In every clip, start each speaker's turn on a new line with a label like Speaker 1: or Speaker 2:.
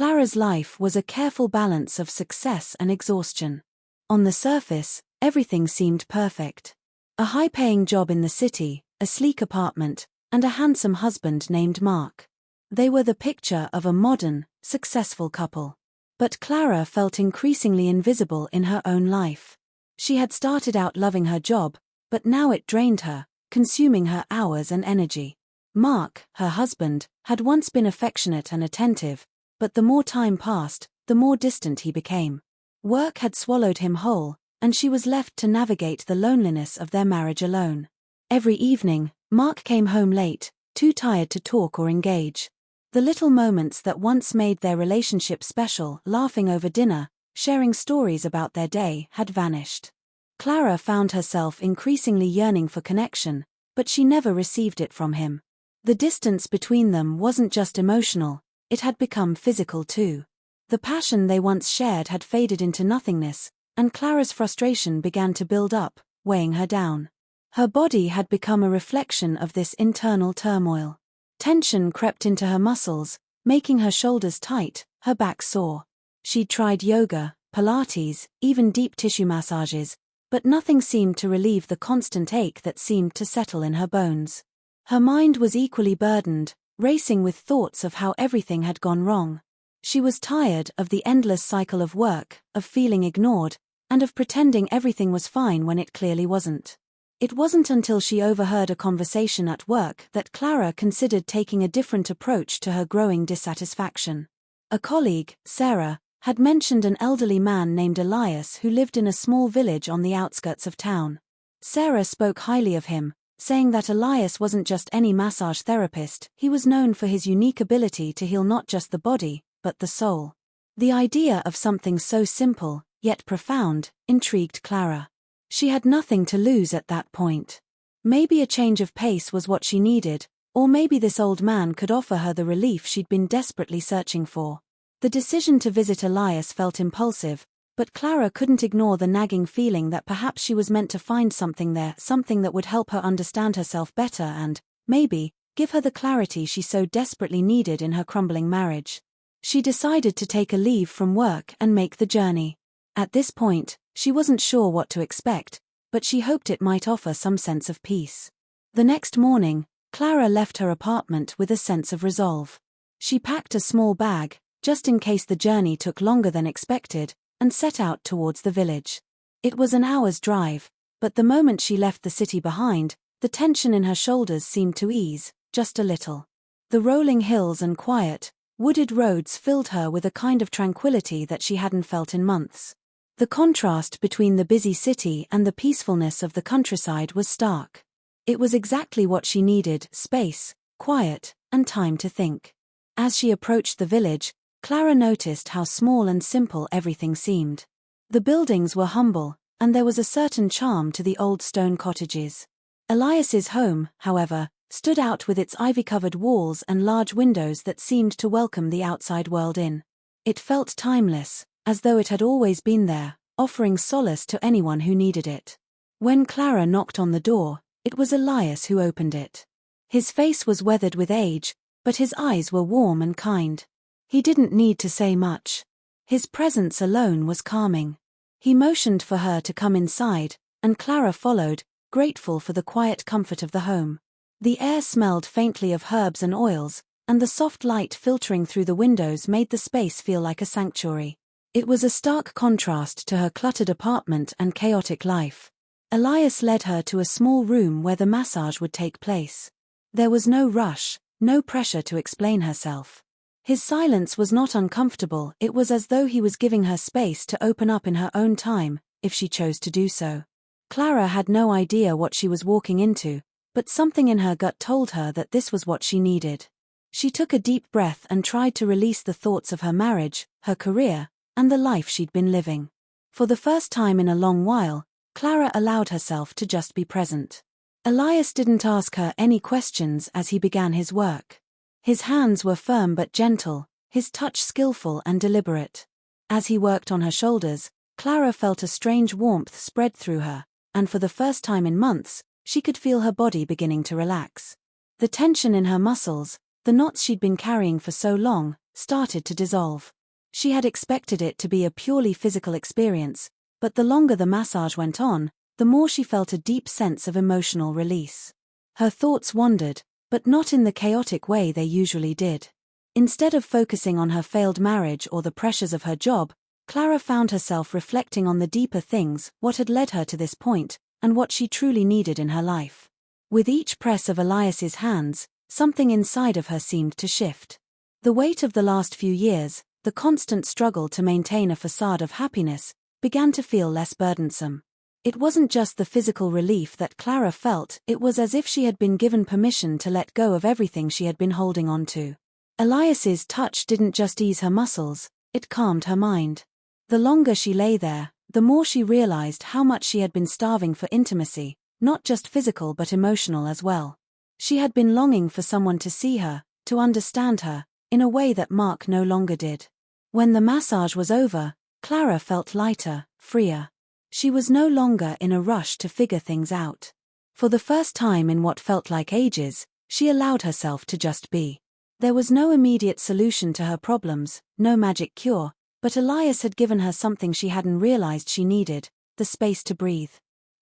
Speaker 1: Clara's life was a careful balance of success and exhaustion. On the surface, everything seemed perfect. A high-paying job in the city, a sleek apartment, and a handsome husband named Mark. They were the picture of a modern, successful couple. But Clara felt increasingly invisible in her own life. She had started out loving her job, but now it drained her, consuming her hours and energy. Mark, her husband, had once been affectionate and attentive, but the more time passed, the more distant he became. Work had swallowed him whole, and she was left to navigate the loneliness of their marriage alone. Every evening, Mark came home late, too tired to talk or engage. The little moments that once made their relationship special, laughing over dinner, sharing stories about their day, had vanished. Clara found herself increasingly yearning for connection, but she never received it from him. The distance between them wasn't just emotional, it had become physical too. The passion they once shared had faded into nothingness, and Clara's frustration began to build up, weighing her down. Her body had become a reflection of this internal turmoil. Tension crept into her muscles, making her shoulders tight, her back sore. She'd tried yoga, Pilates, even deep tissue massages, but nothing seemed to relieve the constant ache that seemed to settle in her bones. Her mind was equally burdened, racing with thoughts of how everything had gone wrong. She was tired of the endless cycle of work, of feeling ignored, and of pretending everything was fine when it clearly wasn't. It wasn't until she overheard a conversation at work that Clara considered taking a different approach to her growing dissatisfaction. A colleague, Sarah, had mentioned an elderly man named Elias who lived in a small village on the outskirts of town. Sarah spoke highly of him, saying that Elias wasn't just any massage therapist, he was known for his unique ability to heal not just the body, but the soul. The idea of something so simple, yet profound, intrigued Clara. She had nothing to lose at that point. Maybe a change of pace was what she needed, or maybe this old man could offer her the relief she'd been desperately searching for. The decision to visit Elias felt impulsive, but Clara couldn't ignore the nagging feeling that perhaps she was meant to find something there, something that would help her understand herself better and, maybe, give her the clarity she so desperately needed in her crumbling marriage. She decided to take a leave from work and make the journey. At this point, she wasn't sure what to expect, but she hoped it might offer some sense of peace. The next morning, Clara left her apartment with a sense of resolve. She packed a small bag, just in case the journey took longer than expected, and set out towards the village. It was an hour's drive, but the moment she left the city behind, the tension in her shoulders seemed to ease, just a little. The rolling hills and quiet, wooded roads filled her with a kind of tranquility that she hadn't felt in months. The contrast between the busy city and the peacefulness of the countryside was stark. It was exactly what she needed: space, quiet, and time to think. As she approached the village, Clara noticed how small and simple everything seemed. The buildings were humble, and there was a certain charm to the old stone cottages. Elias's home, however, stood out with its ivy-covered walls and large windows that seemed to welcome the outside world in. It felt timeless, as though it had always been there, offering solace to anyone who needed it. When Clara knocked on the door, it was Elias who opened it. His face was weathered with age, but his eyes were warm and kind. He didn't need to say much. His presence alone was calming. He motioned for her to come inside, and Clara followed, grateful for the quiet comfort of the home. The air smelled faintly of herbs and oils, and the soft light filtering through the windows made the space feel like a sanctuary. It was a stark contrast to her cluttered apartment and chaotic life. Elias led her to a small room where the massage would take place. There was no rush, no pressure to explain herself. His silence was not uncomfortable, it was as though he was giving her space to open up in her own time, if she chose to do so. Clara had no idea what she was walking into, but something in her gut told her that this was what she needed. She took a deep breath and tried to release the thoughts of her marriage, her career, and the life she'd been living. For the first time in a long while, Clara allowed herself to just be present. Elias didn't ask her any questions as he began his work. His hands were firm but gentle, his touch skillful and deliberate. As he worked on her shoulders, Clara felt a strange warmth spread through her, and for the first time in months, she could feel her body beginning to relax. The tension in her muscles, the knots she'd been carrying for so long, started to dissolve. She had expected it to be a purely physical experience, but the longer the massage went on, the more she felt a deep sense of emotional release. Her thoughts wandered, but not in the chaotic way they usually did. Instead of focusing on her failed marriage or the pressures of her job, Clara found herself reflecting on the deeper things, what had led her to this point, and what she truly needed in her life. With each press of Elias's hands, something inside of her seemed to shift. The weight of the last few years, the constant struggle to maintain a facade of happiness, began to feel less burdensome. It wasn't just the physical relief that Clara felt, it was as if she had been given permission to let go of everything she had been holding on to. Elias's touch didn't just ease her muscles, it calmed her mind. The longer she lay there, the more she realized how much she had been starving for intimacy, not just physical but emotional as well. She had been longing for someone to see her, to understand her, in a way that Mark no longer did. When the massage was over, Clara felt lighter, freer. She was no longer in a rush to figure things out. For the first time in what felt like ages, she allowed herself to just be. There was no immediate solution to her problems, no magic cure, but Elias had given her something she hadn't realized she needed, the space to breathe.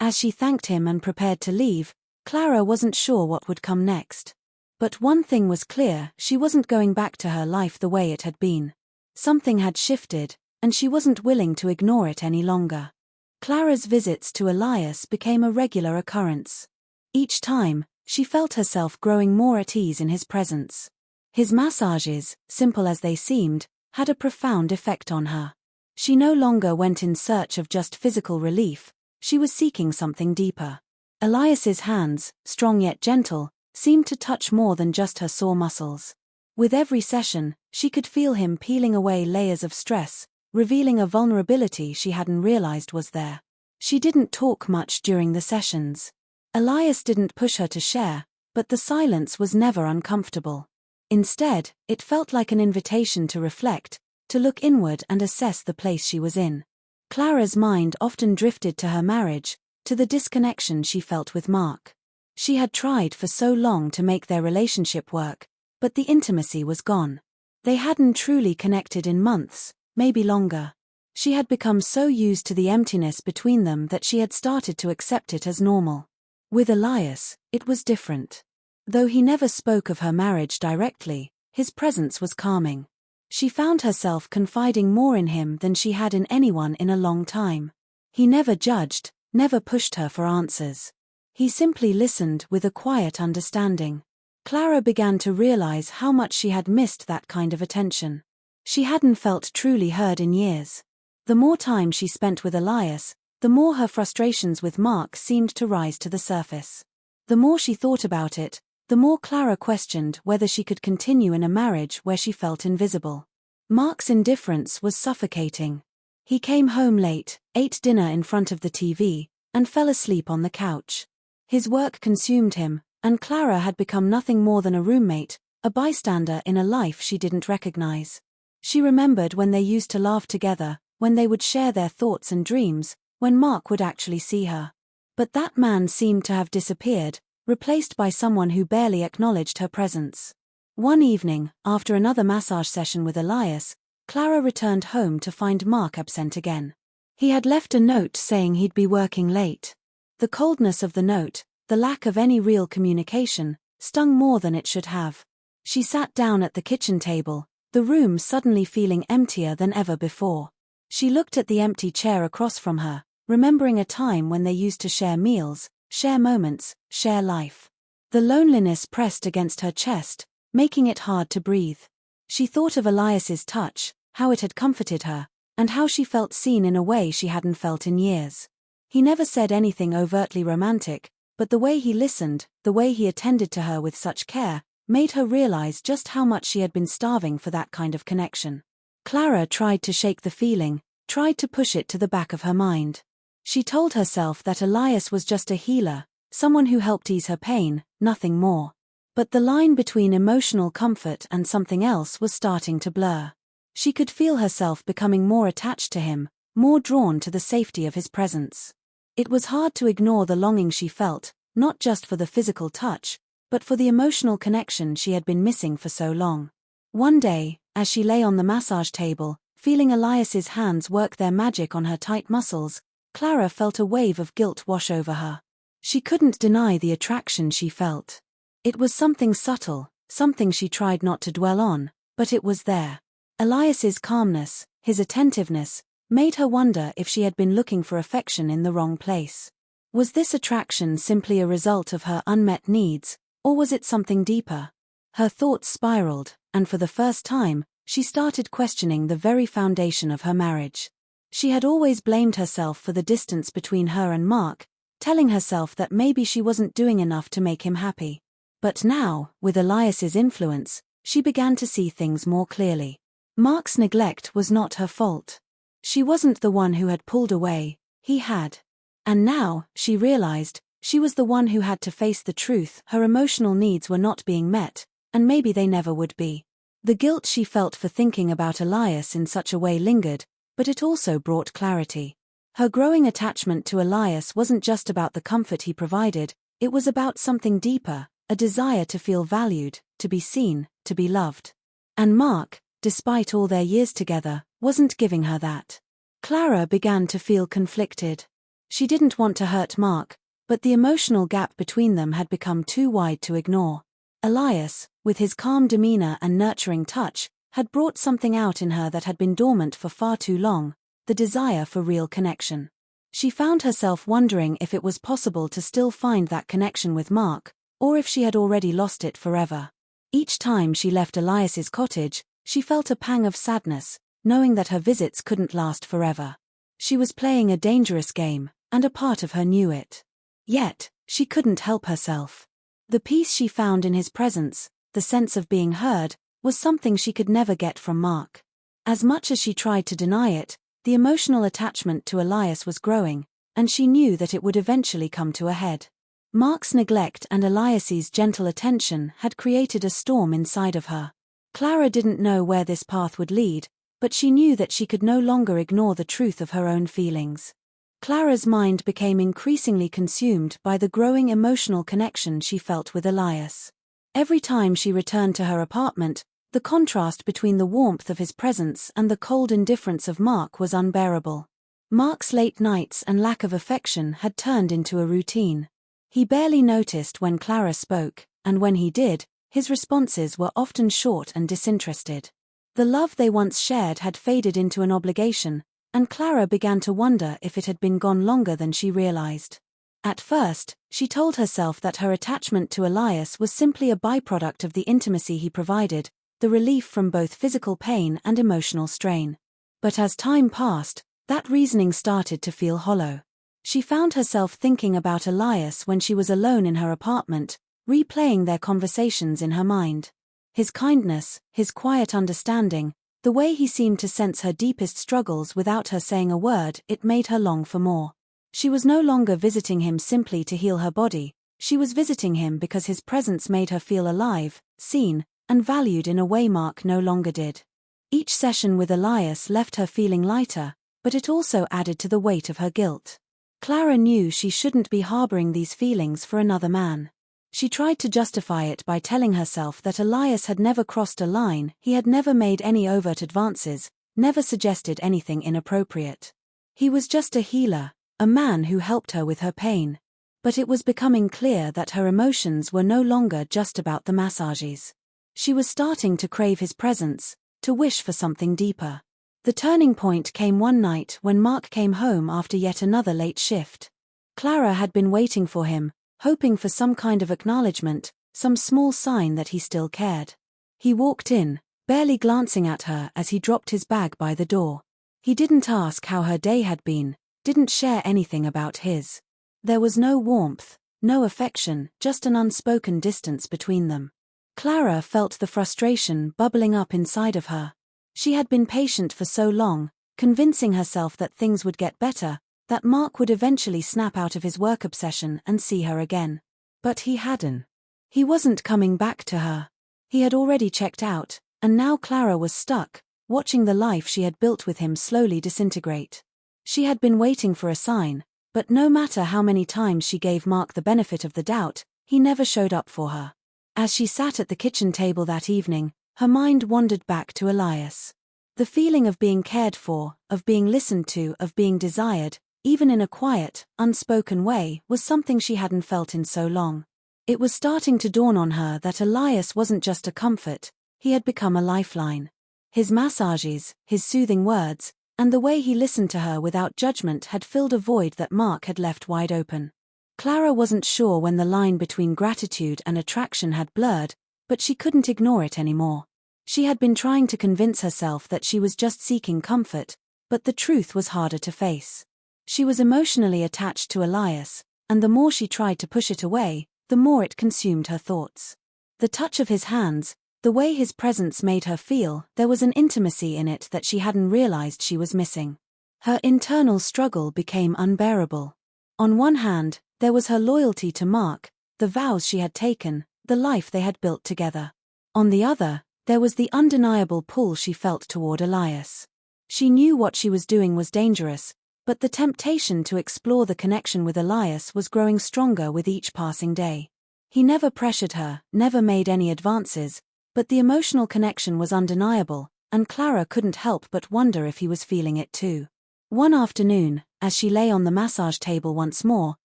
Speaker 1: As she thanked him and prepared to leave, Clara wasn't sure what would come next. But one thing was clear, she wasn't going back to her life the way it had been. Something had shifted, and she wasn't willing to ignore it any longer. Clara's visits to Elias became a regular occurrence. Each time, she felt herself growing more at ease in his presence. His massages, simple as they seemed, had a profound effect on her. She no longer went in search of just physical relief, she was seeking something deeper. Elias's hands, strong yet gentle, seemed to touch more than just her sore muscles. With every session, she could feel him peeling away layers of stress, revealing a vulnerability she hadn't realized was there. She didn't talk much during the sessions. Elias didn't push her to share, but the silence was never uncomfortable. Instead, it felt like an invitation to reflect, to look inward and assess the place she was in. Clara's mind often drifted to her marriage, to the disconnection she felt with Mark. She had tried for so long to make their relationship work, but the intimacy was gone. They hadn't truly connected in months, maybe longer. She had become so used to the emptiness between them that she had started to accept it as normal. With Elias, it was different. Though he never spoke of her marriage directly, his presence was calming. She found herself confiding more in him than she had in anyone in a long time. He never judged, never pushed her for answers. He simply listened with a quiet understanding. Clara began to realize how much she had missed that kind of attention. She hadn't felt truly heard in years. The more time she spent with Elias, the more her frustrations with Mark seemed to rise to the surface. The more she thought about it, the more Clara questioned whether she could continue in a marriage where she felt invisible. Mark's indifference was suffocating. He came home late, ate dinner in front of the TV, and fell asleep on the couch. His work consumed him, and Clara had become nothing more than a roommate, a bystander in a life she didn't recognize. She remembered when they used to laugh together, when they would share their thoughts and dreams, when Mark would actually see her. But that man seemed to have disappeared, replaced by someone who barely acknowledged her presence. One evening, after another massage session with Elias, Clara returned home to find Mark absent again. He had left a note saying he'd be working late. The coldness of the note, the lack of any real communication, stung more than it should have. She sat down at the kitchen table, the room suddenly feeling emptier than ever before. She looked at the empty chair across from her, remembering a time when they used to share meals, share moments, share life. The loneliness pressed against her chest, making it hard to breathe. She thought of Elias's touch, how it had comforted her, and how she felt seen in a way she hadn't felt in years. He never said anything overtly romantic, but the way he listened, the way he attended to her with such care, made her realize just how much she had been starving for that kind of connection. Clara tried to shake the feeling, tried to push it to the back of her mind. She told herself that Elias was just a healer, someone who helped ease her pain, nothing more. But the line between emotional comfort and something else was starting to blur. She could feel herself becoming more attached to him, more drawn to the safety of his presence. It was hard to ignore the longing she felt, not just for the physical touch, but for the emotional connection she had been missing for so long. One day, As she lay on the massage table, feeling Elias's hands work their magic on her tight muscles, Clara felt a wave of guilt wash over her. She couldn't deny the attraction she felt. It was something subtle, something she tried not to dwell on, but it was there. Elias's calmness, his attentiveness, made her wonder if she had been looking for affection in the wrong place. Was this attraction simply a result of her unmet needs, or was it something deeper? Her thoughts spiraled, and for the first time, she started questioning the very foundation of her marriage. She had always blamed herself for the distance between her and Mark, telling herself that maybe she wasn't doing enough to make him happy. But now, with Elias's influence, she began to see things more clearly. Mark's neglect was not her fault. She wasn't the one who had pulled away, he had. And now, she realized, she was the one who had to face the truth. Her emotional needs were not being met, and maybe they never would be. The guilt she felt for thinking about Elias in such a way lingered, but it also brought clarity. Her growing attachment to Elias wasn't just about the comfort he provided, it was about something deeper, a desire to feel valued, to be seen, to be loved. And Mark, despite all their years together, wasn't giving her that. Clara began to feel conflicted. She didn't want to hurt Mark, but the emotional gap between them had become too wide to ignore. Elias, with his calm demeanor and nurturing touch, had brought something out in her that had been dormant for far too long, the desire for real connection. She found herself wondering if it was possible to still find that connection with Mark, or if she had already lost it forever. Each time she left Elias's cottage, she felt a pang of sadness, knowing that her visits couldn't last forever. She was playing a dangerous game, and a part of her knew it. Yet, she couldn't help herself. The peace she found in his presence, the sense of being heard, was something she could never get from Mark. As much as she tried to deny it, the emotional attachment to Elias was growing, and she knew that it would eventually come to a head. Mark's neglect and Elias's gentle attention had created a storm inside of her. Clara didn't know where this path would lead, but she knew that she could no longer ignore the truth of her own feelings. Clara's mind became increasingly consumed by the growing emotional connection she felt with Elias. Every time she returned to her apartment, the contrast between the warmth of his presence and the cold indifference of Mark was unbearable. Mark's late nights and lack of affection had turned into a routine. He barely noticed when Clara spoke, and when he did, his responses were often short and disinterested. The love they once shared had faded into an obligation, and Clara began to wonder if it had been gone longer than she realized. At first, she told herself that her attachment to Elias was simply a byproduct of the intimacy he provided, the relief from both physical pain and emotional strain. But as time passed, that reasoning started to feel hollow. She found herself thinking about Elias when she was alone in her apartment, replaying their conversations in her mind. His kindness, his quiet understanding, the way he seemed to sense her deepest struggles without her saying a word, it made her long for more. She was no longer visiting him simply to heal her body, she was visiting him because his presence made her feel alive, seen, and valued in a way Mark no longer did. Each session with Elias left her feeling lighter, but it also added to the weight of her guilt. Clara knew she shouldn't be harboring these feelings for another man. She tried to justify it by telling herself that Elias had never crossed a line, he had never made any overt advances, never suggested anything inappropriate. He was just a healer, a man who helped her with her pain. But it was becoming clear that her emotions were no longer just about the massages. She was starting to crave his presence, to wish for something deeper. The turning point came one night when Mark came home after yet another late shift. Clara had been waiting for him, hoping for some kind of acknowledgement, some small sign that he still cared. He walked in, barely glancing at her as he dropped his bag by the door. He didn't ask how her day had been, didn't share anything about his. There was no warmth, no affection, just an unspoken distance between them. Clara felt the frustration bubbling up inside of her. She had been patient for so long, convincing herself that things would get better, that Mark would eventually snap out of his work obsession and see her again. But he hadn't. He wasn't coming back to her. He had already checked out, and now Clara was stuck, watching the life she had built with him slowly disintegrate. She had been waiting for a sign, but no matter how many times she gave Mark the benefit of the doubt, he never showed up for her. As she sat at the kitchen table that evening, Her mind wandered back to Elias. The feeling of being cared for, of being listened to, of being desired, even in a quiet, unspoken way, was something she hadn't felt in so long. It was starting to dawn on her that Elias wasn't just a comfort, he had become a lifeline. His massages, his soothing words, and the way he listened to her without judgment had filled a void that Mark had left wide open. Clara wasn't sure when the line between gratitude and attraction had blurred, but she couldn't ignore it anymore. She had been trying to convince herself that she was just seeking comfort, but the truth was harder to face. She was emotionally attached to Elias, and the more she tried to push it away, the more it consumed her thoughts. The touch of his hands, the way his presence made her feel, there was an intimacy in it that she hadn't realized she was missing. Her internal struggle became unbearable. On one hand, there was her loyalty to Mark, the vows she had taken, the life they had built together. On the other, there was the undeniable pull she felt toward Elias. She knew what she was doing was dangerous, but the temptation to explore the connection with Elias was growing stronger with each passing day. He never pressured her, never made any advances, but the emotional connection was undeniable, and Clara couldn't help but wonder if he was feeling it too. One afternoon, as she lay on the massage table once more,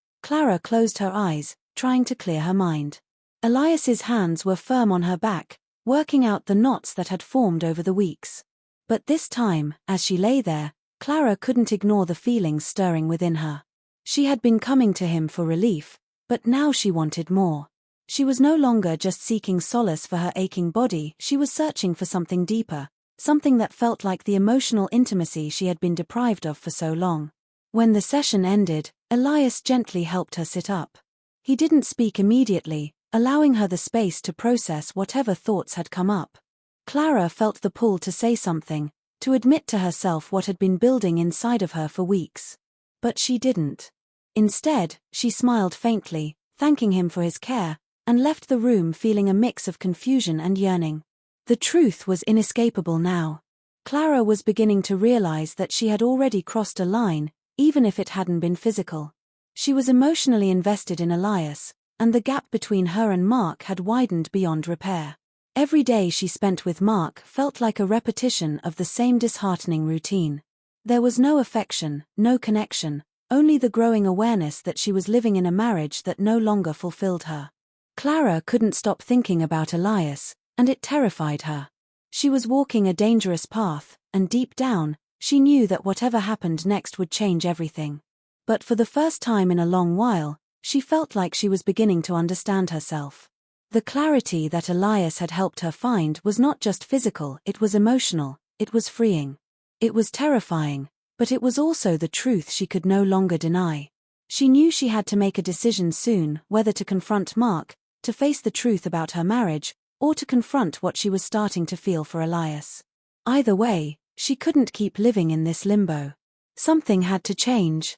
Speaker 1: Clara closed her eyes, trying to clear her mind. Elias's hands were firm on her back, working out the knots that had formed over the weeks. But this time, as she lay there, Clara couldn't ignore the feelings stirring within her. She had been coming to him for relief, but now she wanted more. She was no longer just seeking solace for her aching body, she was searching for something deeper, something that felt like the emotional intimacy she had been deprived of for so long. When the session ended, Elias gently helped her sit up. He didn't speak immediately, allowing her the space to process whatever thoughts had come up. Clara felt the pull to say something, to admit to herself what had been building inside of her for weeks. But she didn't. Instead, she smiled faintly, thanking him for his care, and left the room feeling a mix of confusion and yearning. The truth was inescapable now. Clara was beginning to realize that she had already crossed a line, even if it hadn't been physical. She was emotionally invested in Elias, and the gap between her and Mark had widened beyond repair. Every day she spent with Mark felt like a repetition of the same disheartening routine. There was no affection, no connection, only the growing awareness that she was living in a marriage that no longer fulfilled her. Clara couldn't stop thinking about Elias, and it terrified her. She was walking a dangerous path, and deep down, she knew that whatever happened next would change everything. But for the first time in a long while, she felt like she was beginning to understand herself. The clarity that Elias had helped her find was not just physical, it was emotional, it was freeing. It was terrifying, but it was also the truth she could no longer deny. She knew she had to make a decision soon, whether to confront Mark, to face the truth about her marriage, or to confront what she was starting to feel for Elias. Either way, she couldn't keep living in this limbo. Something had to change.